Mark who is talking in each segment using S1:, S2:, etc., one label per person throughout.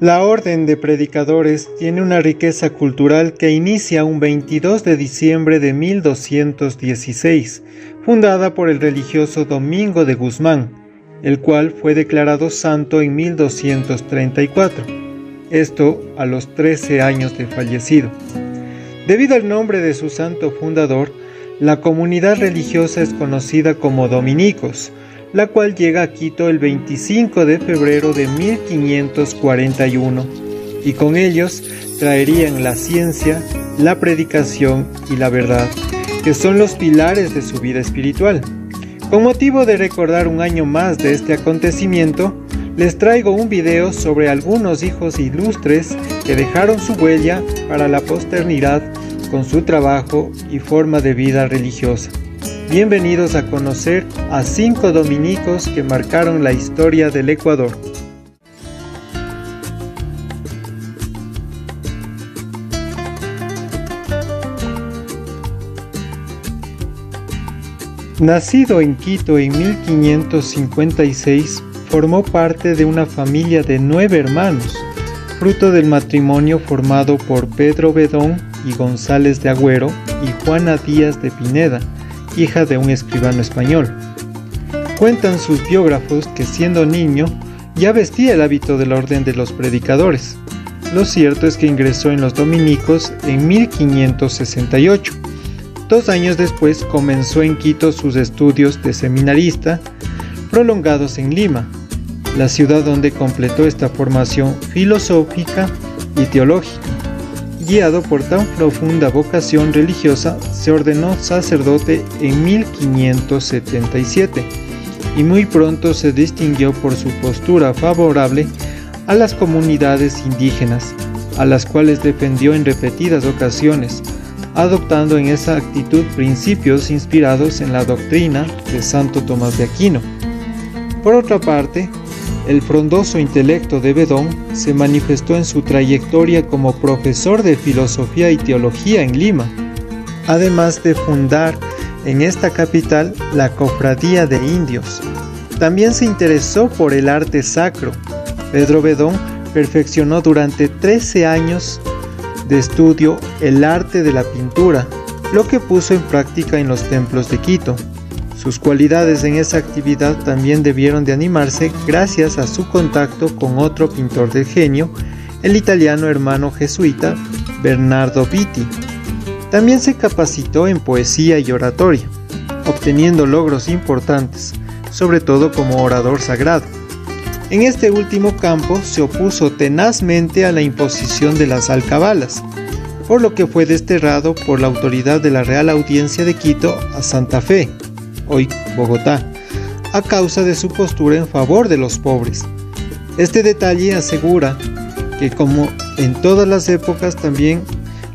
S1: La Orden de Predicadores tiene una riqueza cultural que inicia un 22 de diciembre de 1216, fundada por el religioso Domingo de Guzmán, el cual fue declarado santo en 1234, esto a los 13 años de fallecido. Debido al nombre de su santo fundador, la comunidad religiosa es conocida como dominicos, la cual llega a Quito el 25 de febrero de 1541, y con ellos traerían la ciencia, la predicación y la verdad, que son los pilares de su vida espiritual. Con motivo de recordar un año más de este acontecimiento, les traigo un video sobre algunos hijos ilustres que dejaron su huella para la posteridad con su trabajo y forma de vida religiosa. Bienvenidos a conocer a 5 dominicos que marcaron la historia del Ecuador. Nacido en Quito en 1556, formó parte de una familia de 9 hermanos, fruto del matrimonio formado por Pedro Bedón y González de Agüero y Juana Díaz de Pineda, hija de un escribano español. Cuentan sus biógrafos que siendo niño ya vestía el hábito de la Orden de los Predicadores. Lo cierto es que ingresó en los dominicos en 1568. 2 años después comenzó en Quito sus estudios de seminarista, prolongados en Lima, la ciudad donde completó esta formación filosófica y teológica. Guiado por tan profunda vocación religiosa, se ordenó sacerdote en 1577 y muy pronto se distinguió por su postura favorable a las comunidades indígenas, a las cuales defendió en repetidas ocasiones, adoptando en esa actitud principios inspirados en la doctrina de Santo Tomás de Aquino. Por otra parte, el frondoso intelecto de Bedón se manifestó en su trayectoria como profesor de filosofía y teología en Lima, además de fundar en esta capital la Cofradía de Indios. También se interesó por el arte sacro. Pedro Bedón perfeccionó durante 13 años de estudio el arte de la pintura, lo que puso en práctica en los templos de Quito. Sus cualidades en esa actividad también debieron de animarse gracias a su contacto con otro pintor de genio, el italiano hermano jesuita Bernardo Vitti. También se capacitó en poesía y oratoria, obteniendo logros importantes, sobre todo como orador sagrado. En este último campo se opuso tenazmente a la imposición de las alcabalas, por lo que fue desterrado por la autoridad de la Real Audiencia de Quito a Santa Fe, hoy Bogotá, a causa de su postura en favor de los pobres. Este detalle asegura que, como en todas las épocas, también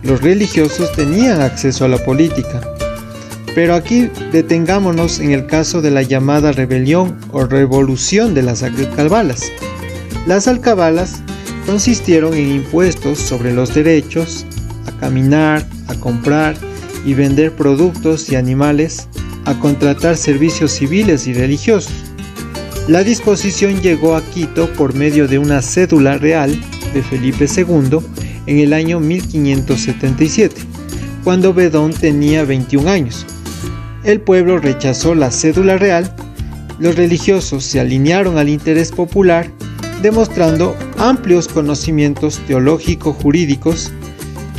S1: los religiosos tenían acceso a la política. Pero aquí detengámonos en el caso de la llamada rebelión o revolución de las alcabalas. Las alcabalas consistieron en impuestos sobre los derechos a caminar, a comprar y vender productos y animales, a contratar servicios civiles y religiosos. La disposición llegó a Quito por medio de una cédula real de Felipe II en el año 1577, cuando Bedón tenía 21 años. El pueblo rechazó la cédula real, los religiosos se alinearon al interés popular, demostrando amplios conocimientos teológico-jurídicos,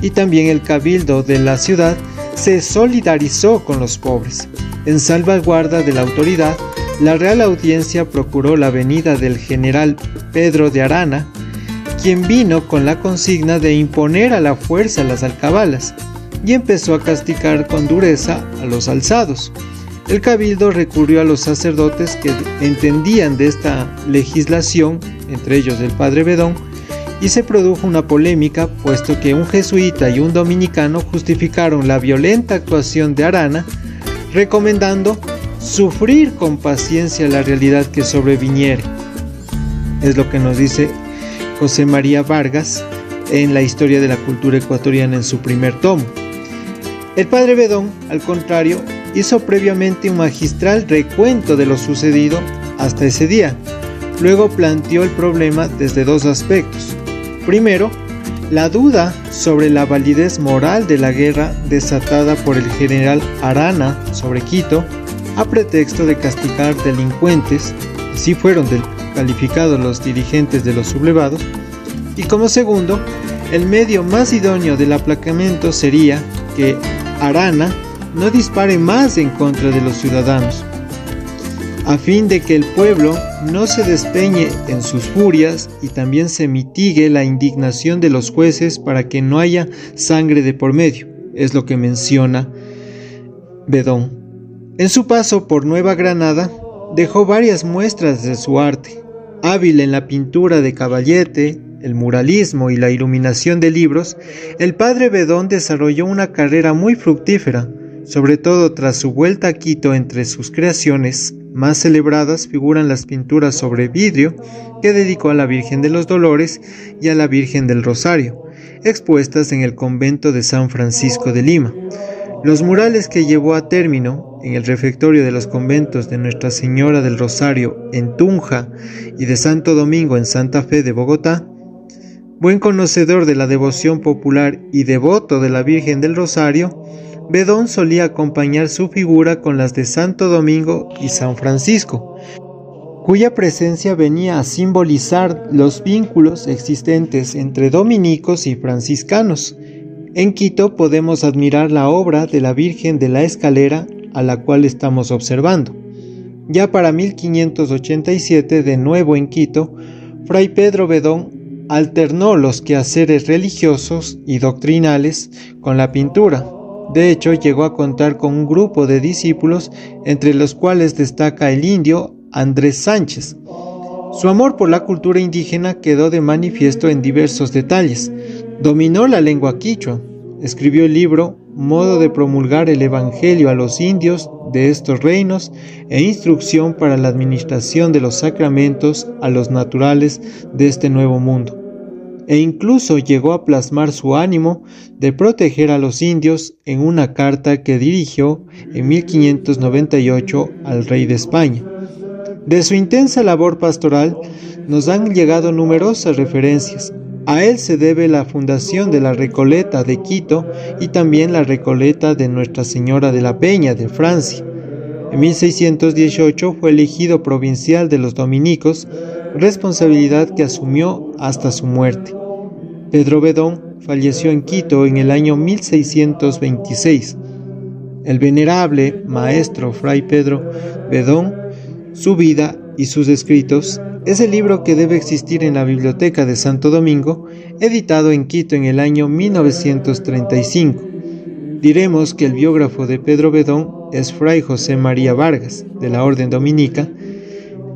S1: y también el cabildo de la ciudad se solidarizó con los pobres. En salvaguarda de la autoridad, la Real Audiencia procuró la venida del general Pedro de Arana, quien vino con la consigna de imponer a la fuerza las alcabalas, y empezó a castigar con dureza a los alzados. El cabildo recurrió a los sacerdotes que entendían de esta legislación, entre ellos el padre Bedón, y se produjo una polémica, puesto que un jesuita y un dominicano justificaron la violenta actuación de Arana, recomendando sufrir con paciencia la realidad que sobreviniere. Es lo que nos dice José María Vargas en la Historia de la Cultura Ecuatoriana en su primer tomo. El padre Bedón, al contrario, hizo previamente un magistral recuento de lo sucedido hasta ese día. Luego planteó el problema desde 2 aspectos: Primero, la duda sobre la validez moral de la guerra desatada por el general Arana sobre Quito a pretexto de castigar delincuentes, así fueron calificados los dirigentes de los sublevados, y como segundo, el medio más idóneo del aplacamiento sería que Arana no dispare más en contra de los ciudadanos, a fin de que el pueblo no se despeñe en sus furias y también se mitigue la indignación de los jueces para que no haya sangre de por medio, es lo que menciona Bedón. En su paso por Nueva Granada, dejó varias muestras de su arte. Hábil en la pintura de caballete, el muralismo y la iluminación de libros, el padre Bedón desarrolló una carrera muy fructífera, sobre todo tras su vuelta a Quito. Entre sus creaciones más celebradas figuran las pinturas sobre vidrio que dedicó a la Virgen de los Dolores y a la Virgen del Rosario, expuestas en el convento de San Francisco de Lima. Los murales que llevó a término en el refectorio de los conventos de Nuestra Señora del Rosario en Tunja y de Santo Domingo en Santa Fe de Bogotá. Buen conocedor de la devoción popular y devoto de la Virgen del Rosario, Bedón solía acompañar su figura con las de Santo Domingo y San Francisco, cuya presencia venía a simbolizar los vínculos existentes entre dominicos y franciscanos. En Quito podemos admirar la obra de la Virgen de la Escalera, a la cual estamos observando. Ya para 1587, de nuevo en Quito, Fray Pedro Bedón alternó los quehaceres religiosos y doctrinales con la pintura. De hecho, llegó a contar con un grupo de discípulos, entre los cuales destaca el indio Andrés Sánchez. Su amor por la cultura indígena quedó de manifiesto en diversos detalles. Dominó la lengua quichua, escribió el libro Modo de promulgar el Evangelio a los indios de estos reinos e instrucción para la administración de los sacramentos a los naturales de este nuevo mundo. E incluso llegó a plasmar su ánimo de proteger a los indios en una carta que dirigió en 1598 al rey de España. De su intensa labor pastoral nos han llegado numerosas referencias. A él se debe la fundación de la Recoleta de Quito y también la Recoleta de Nuestra Señora de la Peña de Francia. En 1618 fue elegido provincial de los dominicos, responsabilidad que asumió hasta su muerte. Pedro Bedón falleció en Quito en el año 1626. El venerable maestro Fray Pedro Bedón, su vida y sus escritos, es el libro que debe existir en la Biblioteca de Santo Domingo, editado en Quito en el año 1935. Diremos que el biógrafo de Pedro Bedón es Fray José María Vargas, de la Orden Dominica.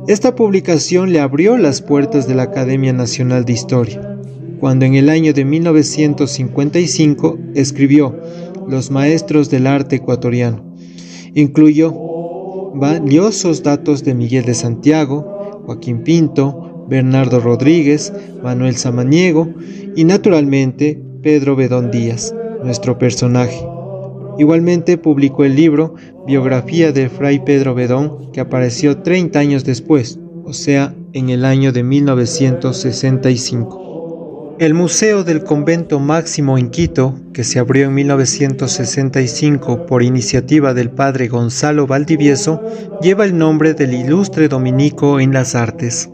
S1: Esta publicación le abrió las puertas de la Academia Nacional de Historia, cuando en el año de 1955 escribió Los Maestros del Arte Ecuatoriano. Incluyó valiosos datos de Miguel de Santiago, Joaquín Pinto, Bernardo Rodríguez, Manuel Samaniego y naturalmente Pedro Bedón Díaz, nuestro personaje. Igualmente publicó el libro Biografía de Fray Pedro Bedón, que apareció 30 años después, o sea, en el año de 1965. El Museo del Convento Máximo en Quito, que se abrió en 1965 por iniciativa del padre Gonzalo Valdivieso, lleva el nombre del ilustre dominico en las artes.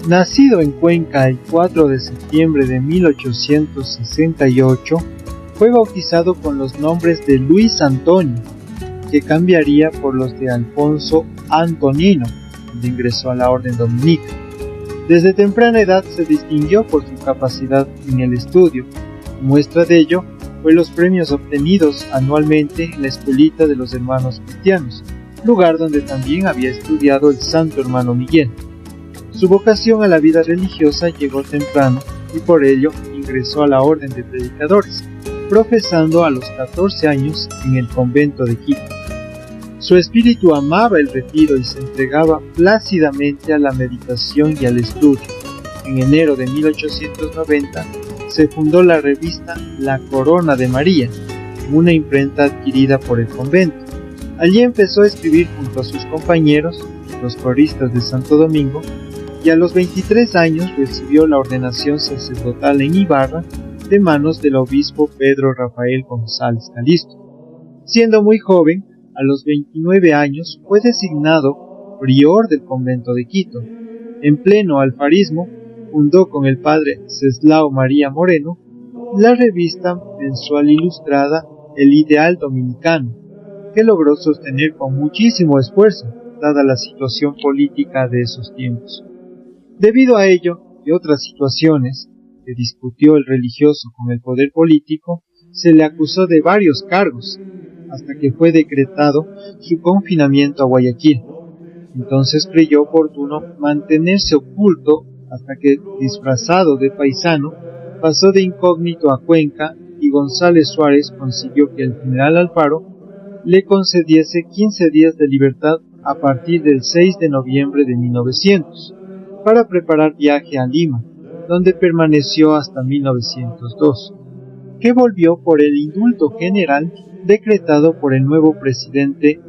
S1: Nacido en Cuenca el 4 de septiembre de 1868, fue bautizado con los nombres de Luis Antonio, que cambiaría por los de Alfonso Antonino, donde ingresó a la Orden Dominica. Desde temprana edad se distinguió por su capacidad en el estudio. Muestra de ello fue los premios obtenidos anualmente en la Escuelita de los Hermanos Cristianos, lugar donde también había estudiado el Santo Hermano Miguel. Su vocación a la vida religiosa llegó temprano y por ello ingresó a la Orden de Predicadores, profesando a los 14 años en el convento de Quito. Su espíritu amaba el retiro y se entregaba plácidamente a la meditación y al estudio. En enero de 1890 se fundó la revista La Corona de María, en una imprenta adquirida por el convento. Allí empezó a escribir junto a sus compañeros, los coristas de Santo Domingo, y a los 23 años recibió la ordenación sacerdotal en Ibarra de manos del obispo Pedro Rafael González Calisto. Siendo muy joven, a los 29 años fue designado prior del convento de Quito. En pleno alfarismo, fundó con el padre Ceslao María Moreno la revista mensual ilustrada El Ideal Dominicano, que logró sostener con muchísimo esfuerzo, dada la situación política de esos tiempos. Debido a ello y otras situaciones que discutió el religioso con el poder político, se le acusó de varios cargos, hasta que fue decretado su confinamiento a Guayaquil. Entonces creyó oportuno mantenerse oculto hasta que, disfrazado de paisano, pasó de incógnito a Cuenca y González Suárez consiguió que el general Alfaro le concediese 15 días de libertad a partir del 6 de noviembre de 1900 para preparar viaje a Lima, donde permaneció hasta 1902, que volvió por el indulto general decretado por el nuevo presidente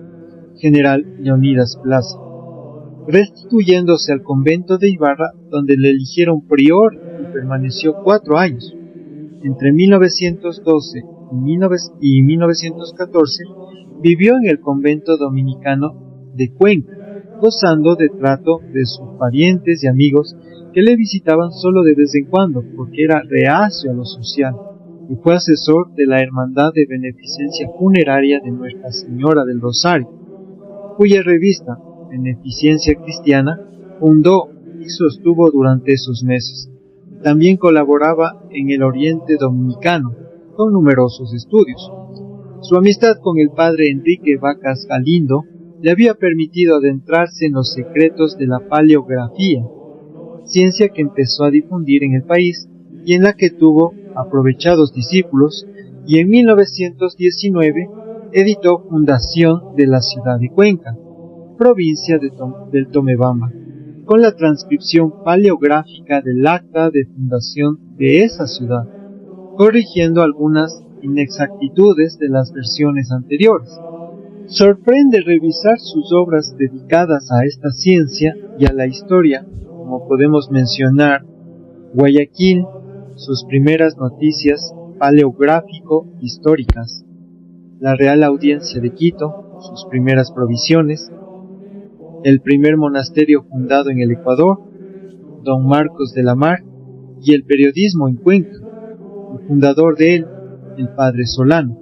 S1: general Leonidas Plaza, restituyéndose al convento de Ibarra, donde le eligieron prior y permaneció 4 años. Entre 1912 y 1914 vivió en el convento dominicano de Cuenca, gozando de trato de sus parientes y amigos que le visitaban solo de vez en cuando, porque era reacio a lo social, y fue asesor de la Hermandad de Beneficencia Funeraria de Nuestra Señora del Rosario, cuya revista, Beneficencia Cristiana, fundó y sostuvo durante esos meses. También colaboraba en el Oriente Dominicano, con numerosos estudios. Su amistad con el padre Enrique Vacas Galindo le había permitido adentrarse en los secretos de la paleografía, ciencia que empezó a difundir en el país y en la que tuvo aprovechados discípulos, y en 1919 editó Fundación de la ciudad de Cuenca, provincia del Tomebamba, con la transcripción paleográfica del acta de fundación de esa ciudad, corrigiendo algunas inexactitudes de las versiones anteriores. Sorprende revisar sus obras dedicadas a esta ciencia y a la historia, como podemos mencionar Guayaquil, sus primeras noticias paleográfico-históricas, la Real Audiencia de Quito, sus primeras provisiones, el primer monasterio fundado en el Ecuador, Don Marcos de la Mar, y el periodismo en Cuenca, el fundador de él, el padre Solano.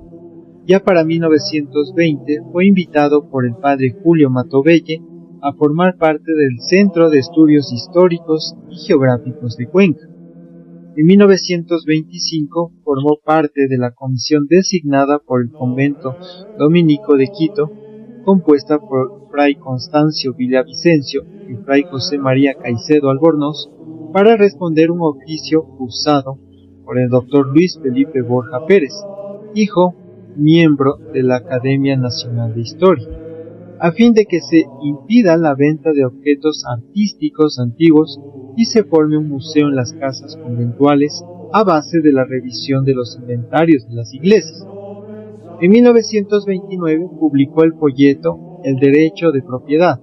S1: Ya para 1920 fue invitado por el padre Julio Matovelle a formar parte del Centro de Estudios Históricos y Geográficos de Cuenca. En 1925 formó parte de la comisión designada por el convento dominico de Quito, compuesta por fray Constancio Villavicencio y fray José María Caicedo Albornoz, para responder un oficio cursado por el doctor Luis Felipe Borja Pérez, hijo miembro de la Academia Nacional de Historia, a fin de que se impida la venta de objetos artísticos antiguos y se forme un museo en las casas conventuales a base de la revisión de los inventarios de las iglesias. En 1929 publicó el folleto El Derecho de Propiedad,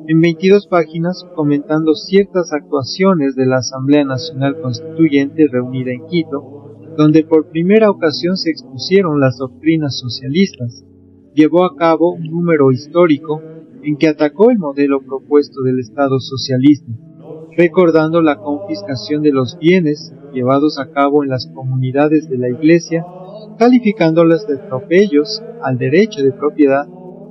S1: en 22 páginas, comentando ciertas actuaciones de la Asamblea Nacional Constituyente reunida en Quito, donde por primera ocasión se expusieron las doctrinas socialistas. Llevó a cabo un número histórico en que atacó el modelo propuesto del Estado socialista, recordando la confiscación de los bienes llevados a cabo en las comunidades de la Iglesia, calificándolas de atropellos al derecho de propiedad,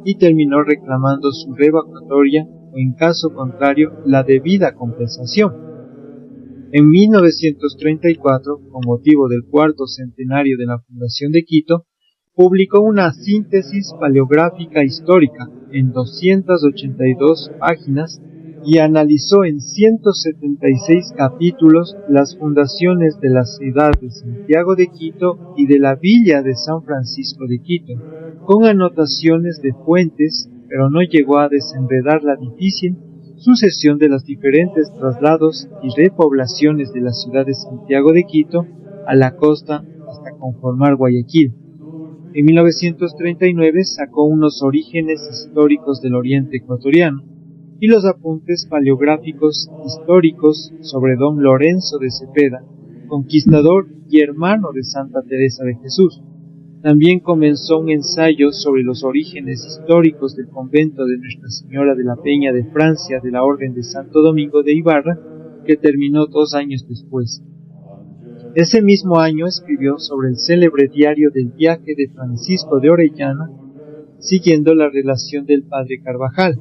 S1: y terminó reclamando su revocatoria o, en caso contrario, la debida compensación. En 1934, con motivo del 4º centenario de la fundación de Quito, publicó una síntesis paleográfica histórica en 282 páginas y analizó en 176 capítulos las fundaciones de la ciudad de Santiago de Quito y de la villa de San Francisco de Quito, con anotaciones de fuentes, pero no llegó a desenredar la difícil sucesión de los diferentes traslados y repoblaciones de la ciudad de Santiago de Quito a la costa hasta conformar Guayaquil. En 1939 sacó unos orígenes históricos del Oriente ecuatoriano y los apuntes paleográficos históricos sobre don Lorenzo de Cepeda, conquistador y hermano de Santa Teresa de Jesús. También comenzó un ensayo sobre los orígenes históricos del convento de Nuestra Señora de la Peña de Francia de la Orden de Santo Domingo de Ibarra, que terminó 2 años después. Ese mismo año escribió sobre el célebre diario del viaje de Francisco de Orellana, siguiendo la relación del padre Carvajal,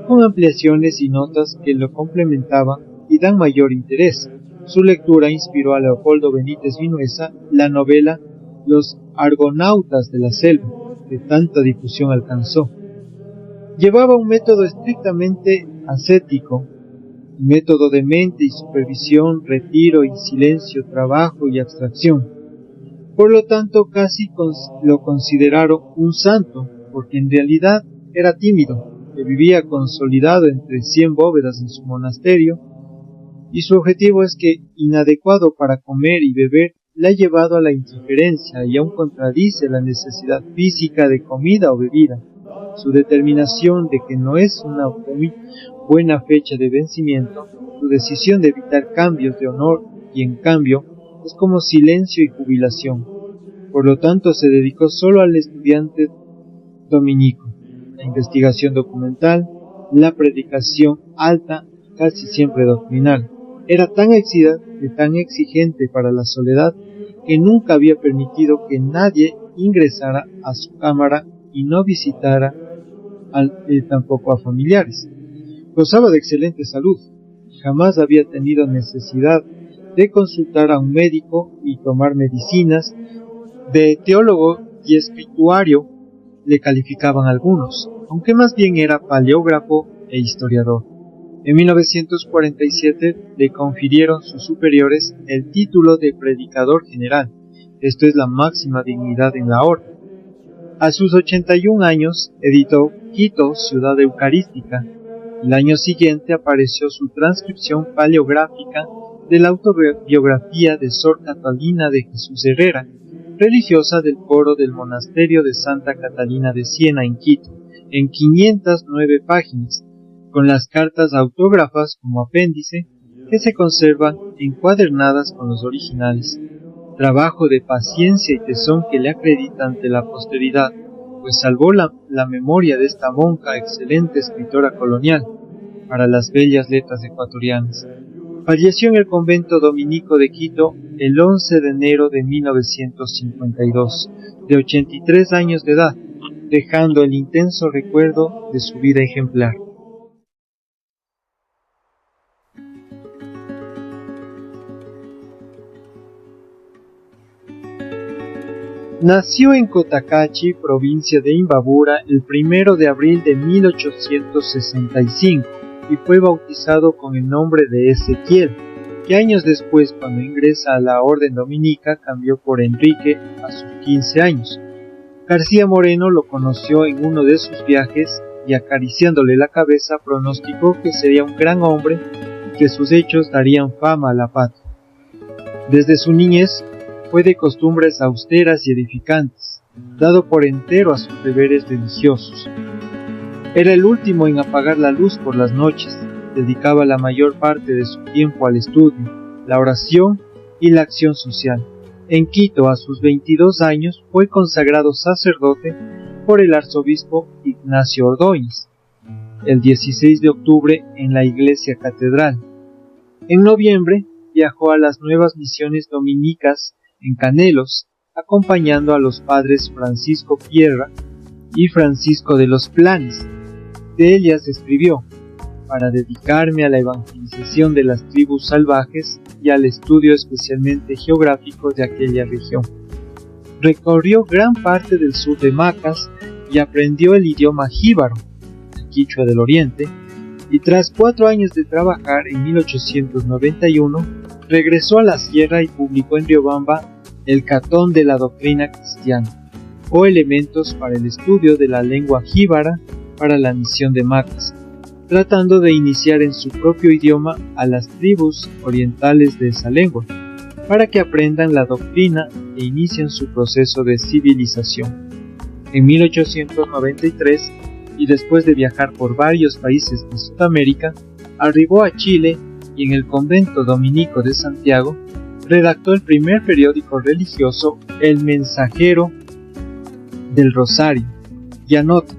S1: con ampliaciones y notas que lo complementaban y dan mayor interés. Su lectura inspiró a Leopoldo Benítez Vinuesa la novela Los Argonautas de la Selva, que tanta difusión alcanzó. Llevaba un método estrictamente ascético, un método de mente y supervisión, retiro y silencio, trabajo y abstracción. Por lo tanto, casi lo consideraron un santo, porque en realidad era tímido, que vivía consolidado entre 100 bóvedas en su monasterio, y su objetivo es que, inadecuado para comer y beber, le ha llevado a la indiferencia y aún contradice la necesidad física de comida o bebida. Su determinación de que no es una muy buena fecha de vencimiento, su decisión de evitar cambios de honor y en cambio, es como silencio y jubilación. Por lo tanto, se dedicó solo al estudiante dominico, la investigación documental, la predicación alta, casi siempre doctrinal. Era tan exigente para la soledad que nunca había permitido que nadie ingresara a su cámara y no visitara tampoco a familiares. Gozaba de excelente salud, jamás había tenido necesidad de consultar a un médico y tomar medicinas. De teólogo y escrituario le calificaban algunos, aunque más bien era paleógrafo e historiador. En 1947 le confirieron sus superiores el título de predicador general. Esto es la máxima dignidad en la orden. A sus 81 años editó Quito, Ciudad Eucarística. El año siguiente apareció su transcripción paleográfica de la autobiografía de Sor Catalina de Jesús Herrera, religiosa del coro del monasterio de Santa Catalina de Siena en Quito, en 509 páginas, con las cartas autógrafas como apéndice, que se conservan encuadernadas con los originales. Trabajo de paciencia y tesón que le acredita ante la posteridad, pues salvó la memoria de esta monja, excelente escritora colonial, para las bellas letras ecuatorianas. Falleció en el convento dominico de Quito el 11 de enero de 1952, de 83 años de edad, dejando el intenso recuerdo de su vida ejemplar. Nació en Cotacachi, provincia de Imbabura, el 1 de abril de 1865 y fue bautizado con el nombre de Ezequiel, que años después, cuando ingresa a la orden dominica, cambió por Enrique a sus 15 años. García Moreno lo conoció en uno de sus viajes y acariciándole la cabeza pronosticó que sería un gran hombre y que sus hechos darían fama a la patria. Desde su niñez fue de costumbres austeras y edificantes, dado por entero a sus deberes religiosos. Era el último en apagar la luz por las noches, dedicaba la mayor parte de su tiempo al estudio, la oración y la acción social. En Quito, a sus 22 años, fue consagrado sacerdote por el arzobispo Ignacio Ordóñez, el 16 de octubre en la iglesia catedral. En noviembre, viajó a las nuevas misiones dominicas en Canelos, acompañando a los padres Francisco Pierra y Francisco de los Planes. De ellas escribió: para dedicarme a la evangelización de las tribus salvajes y al estudio especialmente geográfico de aquella región. Recorrió gran parte del sur de Macas y aprendió el idioma jíbaro, el quichua del oriente, y tras 4 años de trabajar en 1891, regresó a la sierra y publicó en Riobamba el Catón de la Doctrina Cristiana, o Elementos para el estudio de la lengua jíbara para la misión de Macas, tratando de iniciar en su propio idioma a las tribus orientales de esa lengua, para que aprendan la doctrina e inicien su proceso de civilización. En 1893, y después de viajar por varios países de Sudamérica, arribó a Chile y en el convento dominico de Santiago redactó el primer periódico religioso, El Mensajero del Rosario, y anota: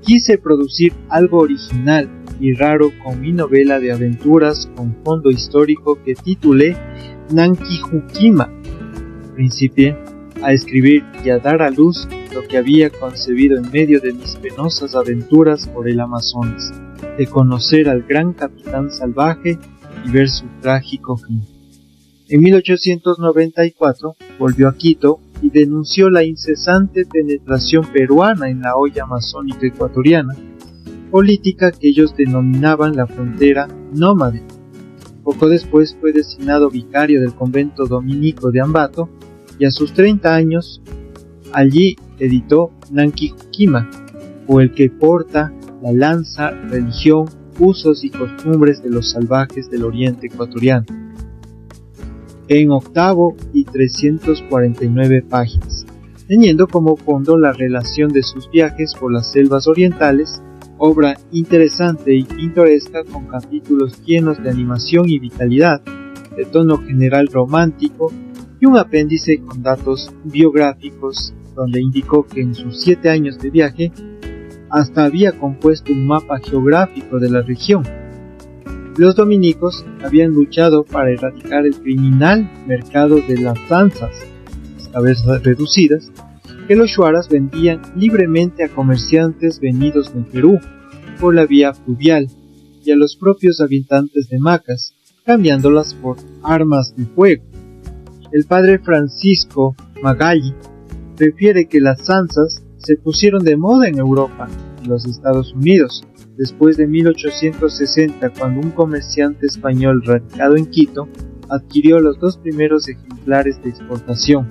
S1: quise producir algo original y raro con mi novela de aventuras con fondo histórico que titulé Nanquijuquima. Principié a escribir y a dar a luz lo que había concebido en medio de mis penosas aventuras por el Amazonas, de conocer al gran capitán salvaje y ver su trágico fin. En 1894 volvió a Quito y denunció la incesante penetración peruana en la olla amazónica ecuatoriana, política que ellos denominaban la frontera nómade. Poco después fue designado vicario del convento dominico de Ambato y a sus 30 años allí editó Nanquijuquima, o el que porta la lanza, religión, usos y costumbres de los salvajes del oriente ecuatoriano, en 8 y 349 páginas, teniendo como fondo la relación de sus viajes por las selvas orientales, obra interesante y pintoresca con capítulos llenos de animación y vitalidad, de tono general romántico, y un apéndice con datos biográficos donde indicó que en sus 7 años de viaje hasta había compuesto un mapa geográfico de la región. Los dominicos habían luchado para erradicar el criminal mercado de las zanzas, esta vez reducidas, que los shuaras vendían libremente a comerciantes venidos del Perú por la vía fluvial y a los propios habitantes de Macas, cambiándolas por armas de fuego. El padre Francisco Magalli refiere que las zanzas se pusieron de moda en Europa y los Estados Unidos después de 1860, cuando un comerciante español radicado en Quito adquirió los 2 primeros ejemplares de exportación.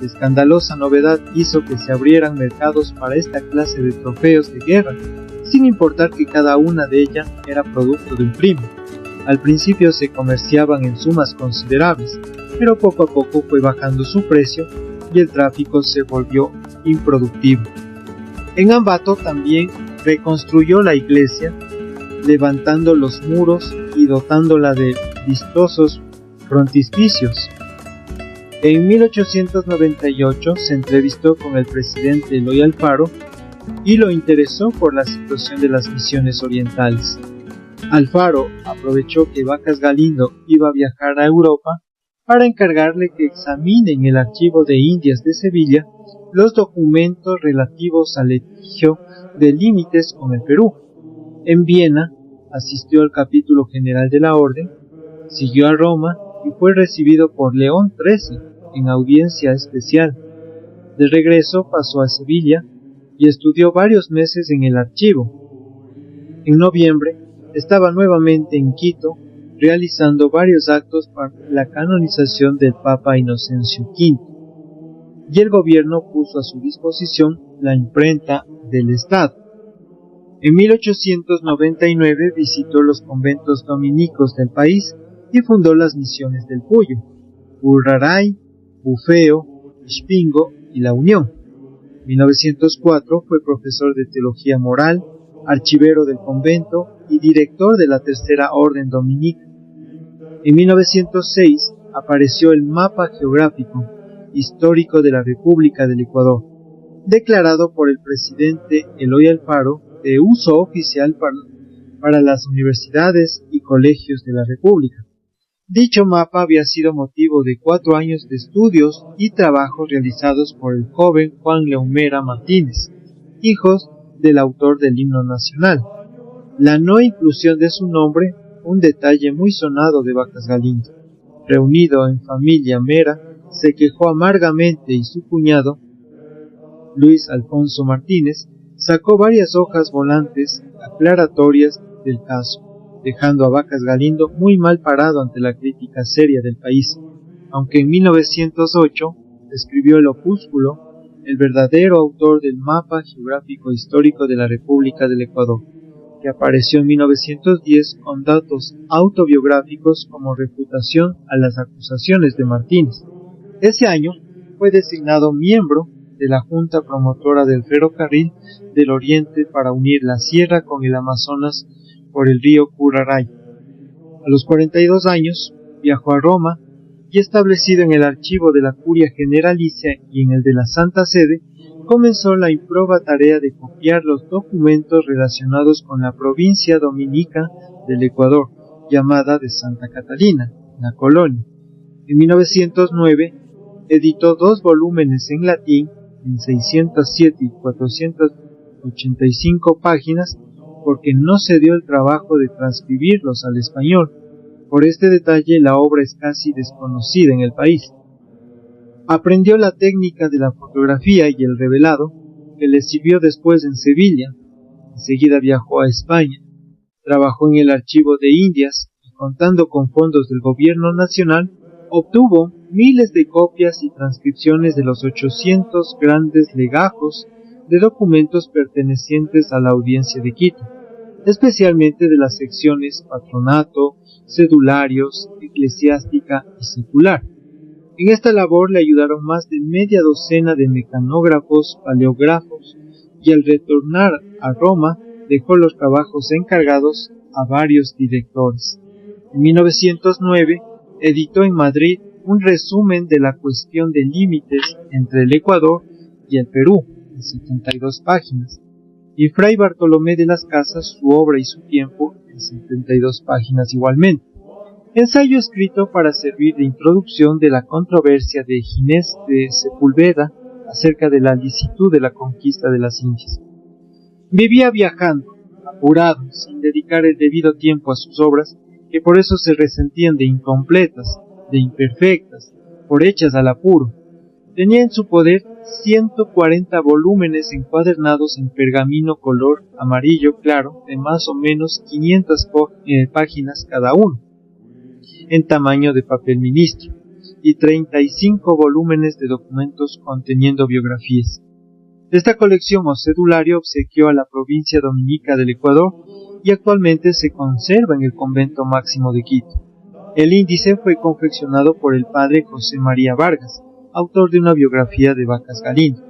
S1: La escandalosa novedad hizo que se abrieran mercados para esta clase de trofeos de guerra, sin importar que cada una de ellas era producto de un primo. Al principio se comerciaban en sumas considerables, pero poco a poco fue bajando su precio y el tráfico se volvió improductivo. En Ambato también reconstruyó la iglesia, levantando los muros y dotándola de vistosos frontispicios. En 1898 se entrevistó con el presidente Eloy Alfaro y lo interesó por la situación de las misiones orientales. Alfaro aprovechó que Vacas Galindo iba a viajar a Europa para encargarle que examine en el archivo de Indias de Sevilla los documentos relativos al litigio de límites con el Perú. En Viena asistió al capítulo general de la orden, siguió a Roma y fue recibido por León XIII en audiencia especial. De regreso pasó a Sevilla y estudió varios meses en el archivo. En noviembre estaba nuevamente en Quito realizando varios actos para la canonización del Papa Inocencio V, y el gobierno puso a su disposición la imprenta del Estado. En 1899 visitó los conventos dominicos del país y fundó las misiones del Puyo, Urraray, Bufeo, Ixpingo y La Unión. En 1904 fue profesor de teología moral, archivero del convento y director de la Tercera Orden Dominica. En 1906 apareció el Mapa Geográfico Histórico de la República del Ecuador, declarado por el presidente Eloy Alfaro de uso oficial para las universidades y colegios de la República. Dicho mapa había sido motivo de 4 años de estudios y trabajos realizados por el joven Juan Leumera Martínez, hijo del autor del himno nacional. La no inclusión de su nombre, un detalle muy sonado de Vacas Galindo. Reunido en familia Mera, se quejó amargamente y su cuñado, Luis Alfonso Martínez, sacó varias hojas volantes aclaratorias del caso, dejando a Vacas Galindo muy mal parado ante la crítica seria del país, aunque en 1908 escribió el opúsculo, el verdadero autor del Mapa Geográfico Histórico de la República del Ecuador, que apareció en 1910 con datos autobiográficos como refutación a las acusaciones de Martínez. Ese año fue designado miembro de la Junta Promotora del Ferrocarril del Oriente para unir la sierra con el Amazonas por el río Curaray. A los 42 años viajó a Roma y, establecido en el archivo de la Curia Generalicia y en el de la Santa Sede, comenzó la improba tarea de copiar los documentos relacionados con la provincia dominica del Ecuador, llamada de Santa Catalina, la colonia. En 1909 editó 2 volúmenes en latín en 607 y 485 páginas, porque no se dio el trabajo de transcribirlos al español. Por este detalle la obra es casi desconocida en el país. Aprendió la técnica de la fotografía y el revelado, que le sirvió después en Sevilla. Enseguida viajó a España. Trabajó en el Archivo de Indias y, contando con fondos del gobierno nacional, obtuvo miles de copias y transcripciones de los 800 grandes legajos de documentos pertenecientes a la Audiencia de Quito, especialmente de las secciones patronato, cedularios, eclesiástica y secular. En esta labor le ayudaron más de media docena de mecanógrafos, paleógrafos, y al retornar a Roma dejó los trabajos encargados a varios directores. En 1909 editó en Madrid un resumen de la cuestión de límites entre el Ecuador y el Perú, en 72 páginas, y Fray Bartolomé de las Casas su obra y su tiempo, en 72 páginas igualmente. Ensayo escrito para servir de introducción de la controversia de Ginés de Sepúlveda acerca de la licitud de la conquista de las Indias. Vivía viajando, apurado, sin dedicar el debido tiempo a sus obras, que por eso se resentían de incompletas, de imperfectas, por hechas al apuro. Tenía en su poder 140 volúmenes encuadernados en pergamino color amarillo claro de más o menos 500 páginas cada uno, en tamaño de papel ministro, y 35 volúmenes de documentos conteniendo biografías. Esta colección o cedulario obsequió a la provincia dominica del Ecuador y actualmente se conserva en el Convento Máximo de Quito. El índice fue confeccionado por el padre José María Vargas, autor de una biografía de Vacas Galindo,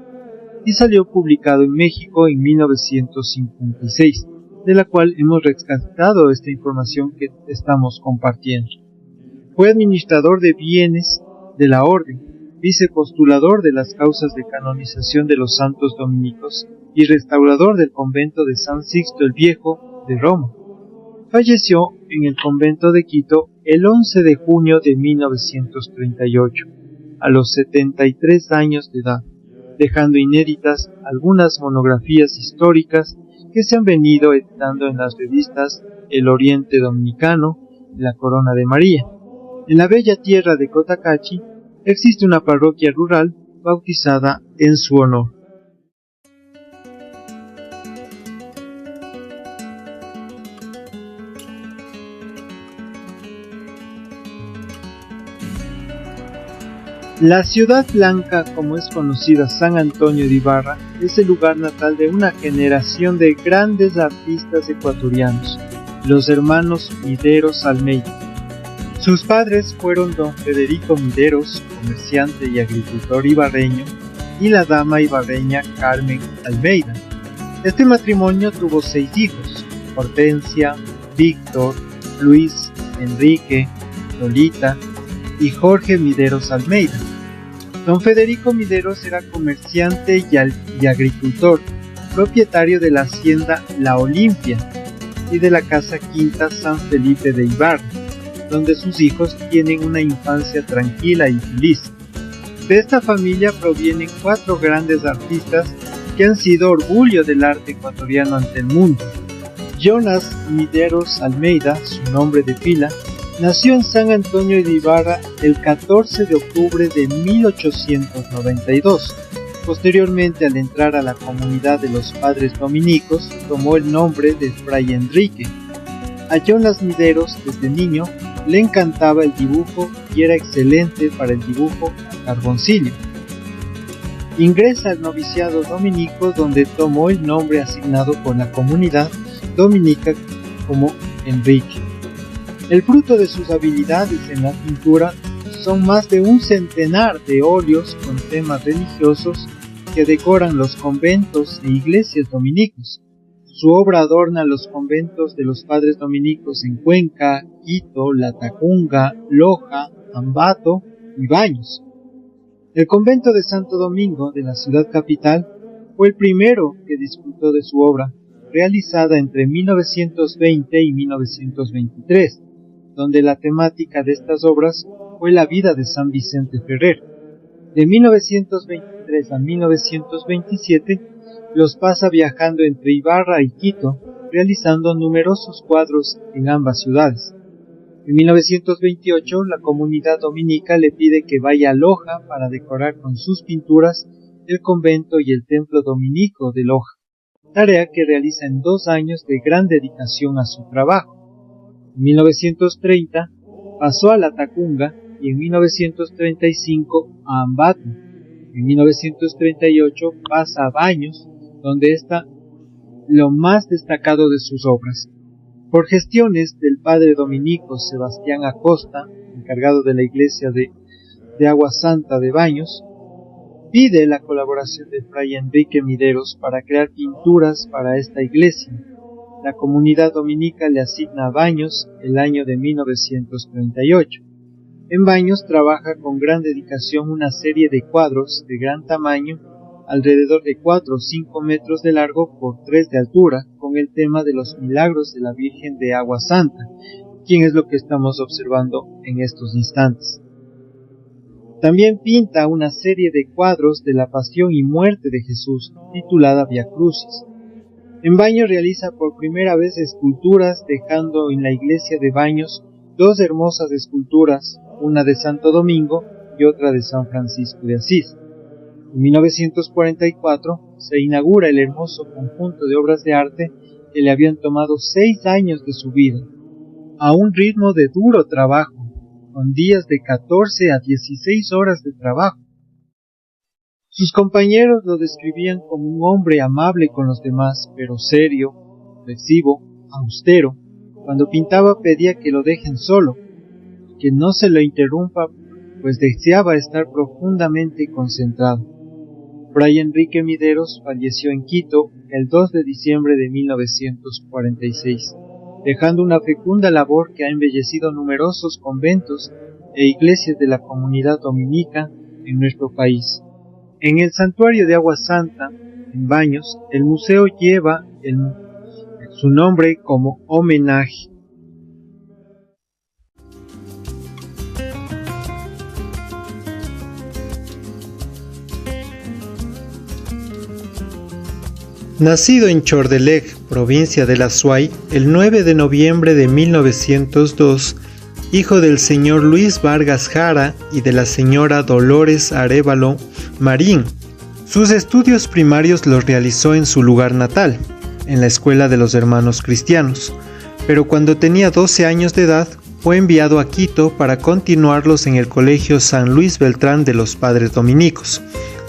S1: y salió publicado en México en 1956, de la cual hemos rescatado esta información que estamos compartiendo. Fue administrador de bienes de la orden, vicepostulador de las causas de canonización de los santos dominicos y restaurador del convento de San Sixto el Viejo de Roma. Falleció en el convento de Quito el 11 de junio de 1938, a los 73 años de edad, dejando inéditas algunas monografías históricas que se han venido editando en las revistas El Oriente Dominicano y La Corona de María. En la bella tierra de Cotacachi existe una parroquia rural bautizada en su honor. La ciudad blanca, como es conocida San Antonio de Ibarra, es el lugar natal de una generación de grandes artistas ecuatorianos, los hermanos Mideros Almeida. Sus padres fueron don Federico Mideros, comerciante y agricultor ibarreño, y la dama ibarreña Carmen Almeida. Este matrimonio tuvo 6 hijos: Hortensia, Víctor, Luis, Enrique, Lolita y Jorge Mideros Almeida. Don Federico Mideros era comerciante y agricultor, propietario de la hacienda La Olimpia y de la casa Quinta San Felipe de Ibarra, donde sus hijos tienen una infancia tranquila y feliz. De esta familia provienen 4 grandes artistas que han sido orgullo del arte ecuatoriano ante el mundo. Jonas Mideros Almeida, su nombre de pila, nació en San Antonio de Ibarra el 14 de octubre de 1892. Posteriormente, al entrar a la comunidad de los padres dominicos, tomó el nombre de Fray Enrique. A Jonas Mideros, desde niño, le encantaba el dibujo y era excelente para el dibujo a carboncillo. Ingresa al noviciado dominico, donde tomó el nombre asignado por la comunidad dominica como Enrique. El fruto de sus habilidades en la pintura son más de 100 de óleos con temas religiosos que decoran los conventos e iglesias dominicos. Su obra adorna los conventos de los padres dominicos en Cuenca, Quito, Latacunga, Loja, Ambato y Baños. El convento de Santo Domingo de la ciudad capital fue el primero que disfrutó de su obra, realizada entre 1920 y 1923, donde la temática de estas obras fue la vida de San Vicente Ferrer. De 1923 a 1927 los pasa viajando entre Ibarra y Quito, realizando numerosos cuadros en ambas ciudades. En 1928 la comunidad dominica le pide que vaya a Loja para decorar con sus pinturas el convento y el templo dominico de Loja, tarea que realiza en 2 años de gran dedicación a su trabajo. En 1930 pasó a Latacunga y en 1935 a Ambato. En 1938 pasa a Baños, donde está lo más destacado de sus obras. Por gestiones del padre dominico Sebastián Acosta, encargado de la iglesia de Agua Santa de Baños, pide la colaboración de Fray Enrique Mideros para crear pinturas para esta iglesia. La comunidad dominica le asigna a Baños el año de 1938. En Baños trabaja con gran dedicación una serie de cuadros de gran tamaño, alrededor de 4 o 5 metros de largo por 3 de altura, con el tema de los milagros de la Virgen de Agua Santa, quien es lo que estamos observando en estos instantes. También pinta una serie de cuadros de la pasión y muerte de Jesús, titulada Via Crucis. En Baños realiza por primera vez esculturas, dejando en la iglesia de Baños 2 hermosas esculturas, una de Santo Domingo y otra de San Francisco de Asís. En 1944 se inaugura el hermoso conjunto de obras de arte que le habían tomado 6 años de su vida, a un ritmo de duro trabajo, con días de 14 a 16 horas de trabajo. Sus compañeros lo describían como un hombre amable con los demás, pero serio, reflexivo, austero. Cuando pintaba pedía que lo dejen solo, que no se lo interrumpa, pues deseaba estar profundamente concentrado. Fray Enrique Mideros falleció en Quito el 2 de diciembre de 1946, dejando una fecunda labor que ha embellecido numerosos conventos e iglesias de la comunidad dominica en nuestro país. En el santuario de Agua Santa, en Baños, el museo lleva su nombre como homenaje. Nacido en Chordelec, provincia del Azuay, el 9 de noviembre de 1902, hijo del señor Luis Vargas Jara y de la señora Dolores Arévalo Marín. Sus estudios primarios los realizó en su lugar natal, en la Escuela de los Hermanos Cristianos, pero cuando tenía 12 años de edad fue enviado a Quito para continuarlos en el Colegio San Luis Beltrán de los Padres Dominicos.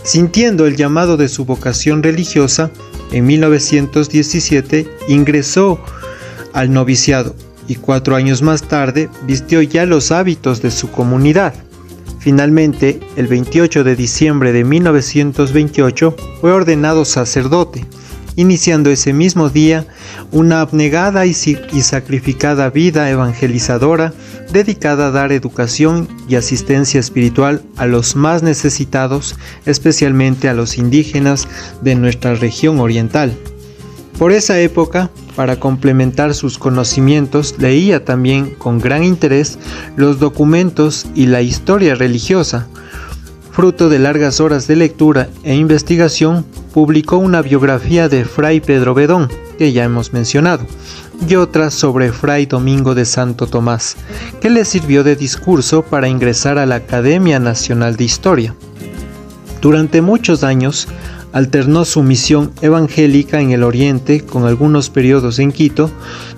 S1: Sintiendo el llamado de su vocación religiosa, en 1917 ingresó al noviciado y 4 años más tarde vistió ya los hábitos de su comunidad. Finalmente, el 28 de diciembre de 1928 fue ordenado sacerdote, iniciando ese mismo día una abnegada y sacrificada vida evangelizadora dedicada a dar educación y asistencia espiritual a los más necesitados, especialmente a los indígenas de nuestra región oriental. Por esa época, para complementar sus conocimientos, leía también con gran interés los documentos y la historia religiosa. Fruto de largas horas de lectura e investigación, publicó una biografía de Fray Pedro Bedón, que ya hemos mencionado, y otra sobre Fray Domingo de Santo Tomás, que le sirvió de discurso para ingresar a la Academia Nacional de Historia. Durante muchos años, alternó su misión evangélica en el Oriente con algunos periodos en Quito,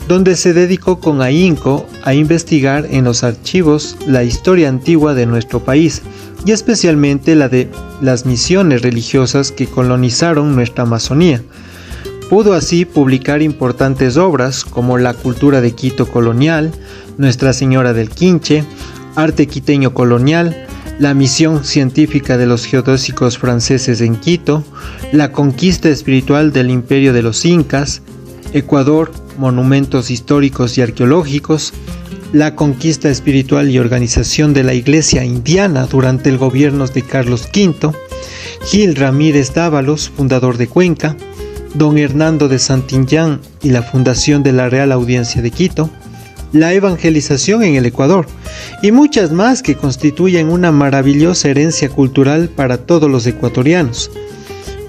S1: donde se dedicó con ahínco a investigar en los archivos la historia antigua de nuestro país, y especialmente la de las misiones religiosas que colonizaron nuestra Amazonía. Pudo así publicar importantes obras como La cultura de Quito colonial, Nuestra Señora del Quinche, Arte quiteño colonial, la misión científica de los geodésicos franceses en Quito, la conquista espiritual del imperio de los incas, Ecuador, monumentos históricos y arqueológicos, la conquista espiritual y organización de la iglesia indiana durante el gobierno de Carlos V, Gil Ramírez Dávalos, fundador de Cuenca, don Hernando de Santillán y la fundación de la Real Audiencia de Quito, la evangelización en el Ecuador y muchas más que constituyen una maravillosa herencia cultural para todos los ecuatorianos.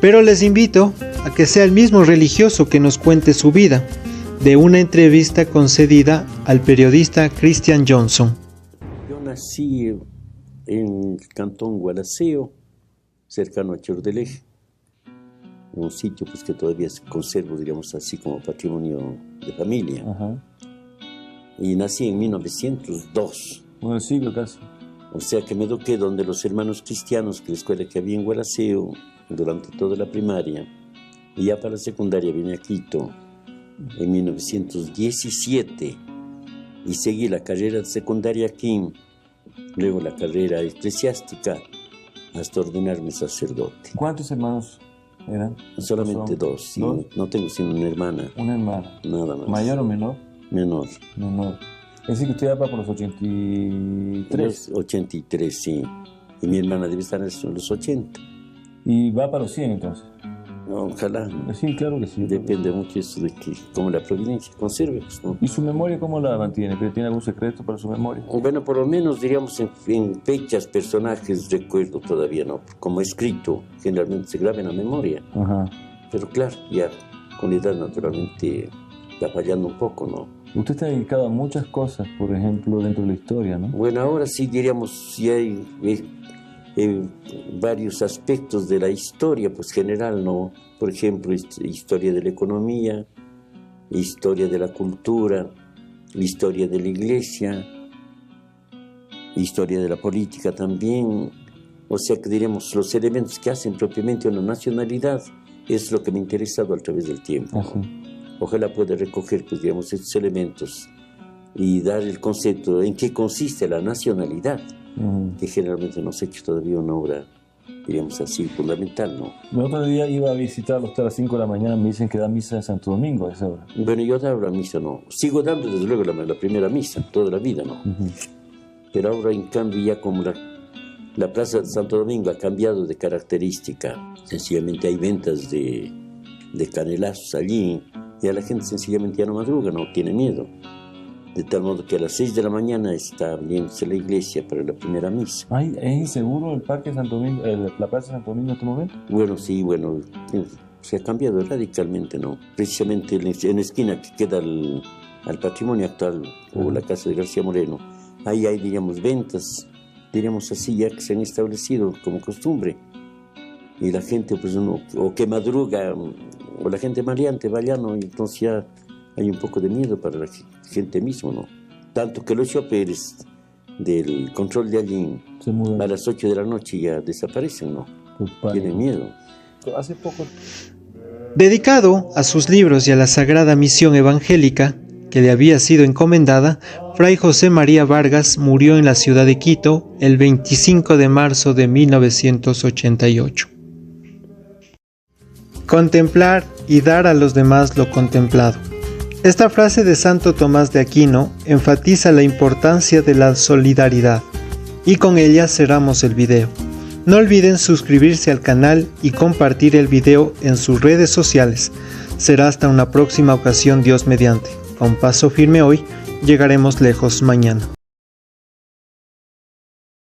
S1: Pero les invito a que sea el mismo religioso que nos cuente su vida, de una entrevista concedida al periodista Christian Johnson.
S2: Yo nací en el cantón Gualaceo, cercano a Chordeleje, en un sitio pues, que todavía conservo, digamos así, como patrimonio de familia.
S3: Ajá.
S2: Y nací en 1902.
S3: Un siglo casi.
S2: O sea que me eduqué donde los hermanos cristianos, que la escuela que había en Gualaceo, durante toda la primaria, y ya para la secundaria vine a Quito en 1917 y seguí la carrera secundaria aquí, luego la carrera eclesiástica, hasta ordenarme sacerdote.
S3: ¿Cuántos hermanos eran?
S2: Solamente dos, sí.
S3: ¿Dos?
S2: No tengo sino una hermana.
S3: Una hermana.
S2: Nada más.
S3: ¿Mayor o menor?
S2: Menor.
S3: Menor. Es decir, que usted ya va por los 83.
S2: Los 83, sí. Y mi hermana debe estar en los 80.
S3: Y va para los 100 entonces.
S2: No, ojalá.
S3: Sí, claro que sí.
S2: Depende mucho eso de que, como la providencia conserve, pues, ¿no?
S3: ¿Y su memoria cómo la mantiene? ¿Tiene algún secreto para su memoria?
S2: Bueno, por lo menos, diríamos, en fechas, personajes, recuerdo todavía, ¿no? Como escrito, generalmente se graba en la memoria.
S3: Ajá.
S2: Pero claro, ya con la edad, naturalmente, va fallando un poco, ¿no?
S3: Usted está dedicado a muchas cosas, por ejemplo, dentro de la historia, ¿no?
S2: Bueno, ahora sí, diríamos, sí hay varios aspectos de la historia, pues general, ¿no? Por ejemplo, historia de la economía, historia de la cultura, historia de la iglesia, historia de la política también. O sea que diremos, los elementos que hacen propiamente una nacionalidad es lo que me ha interesado a través del tiempo, ¿no?
S3: Así.
S2: Ojalá pueda recoger, pues digamos, estos elementos y dar el concepto en qué consiste la nacionalidad, que generalmente no se ha hecho todavía una obra, diríamos así, fundamental, ¿no?
S3: El otro día iba a visitarlo hasta las 5 de la mañana, me dicen que da misa en Santo Domingo a esa hora.
S2: Bueno, yo daba la misa, no. Sigo dando desde luego la primera misa, toda la vida, ¿no? Pero ahora, en cambio, ya como la Plaza de Santo Domingo ha cambiado de característica, sencillamente hay ventas de canelazos allí, y a la gente sencillamente ya no madruga, no tiene miedo. De tal modo que a las 6 de la mañana está abriéndose la iglesia para la primera misa.
S3: Ay, ¿es inseguro el Parque de Santo Domingo, la Plaza de Santo Domingo en este momento?
S2: Bueno, sí, bueno, se ha cambiado radicalmente, ¿no? Precisamente en la esquina que queda al patrimonio actual, o la casa de García Moreno, ahí hay, diríamos, ventas, diríamos así, ya que se han establecido como costumbre. Y la gente, pues, o que madruga, o la gente maleante, vaya, ¿no? Y entonces ya hay un poco de miedo para la gente mismo, ¿no? Tanto que los choferes del control de allí a las 8 de la noche ya desaparecen, ¿no? Tienen miedo.
S3: Hace poco.
S1: Dedicado a sus libros y a la sagrada misión evangélica que le había sido encomendada, Fray José María Vargas murió en la ciudad de Quito el 25 de marzo de 1988. Contemplar y dar a los demás lo contemplado. Esta frase de Santo Tomás de Aquino enfatiza la importancia de la solidaridad, y con ella cerramos el video. No olviden suscribirse al canal y compartir el video en sus redes sociales. Será hasta una próxima ocasión, Dios mediante. Con paso firme hoy, llegaremos lejos mañana.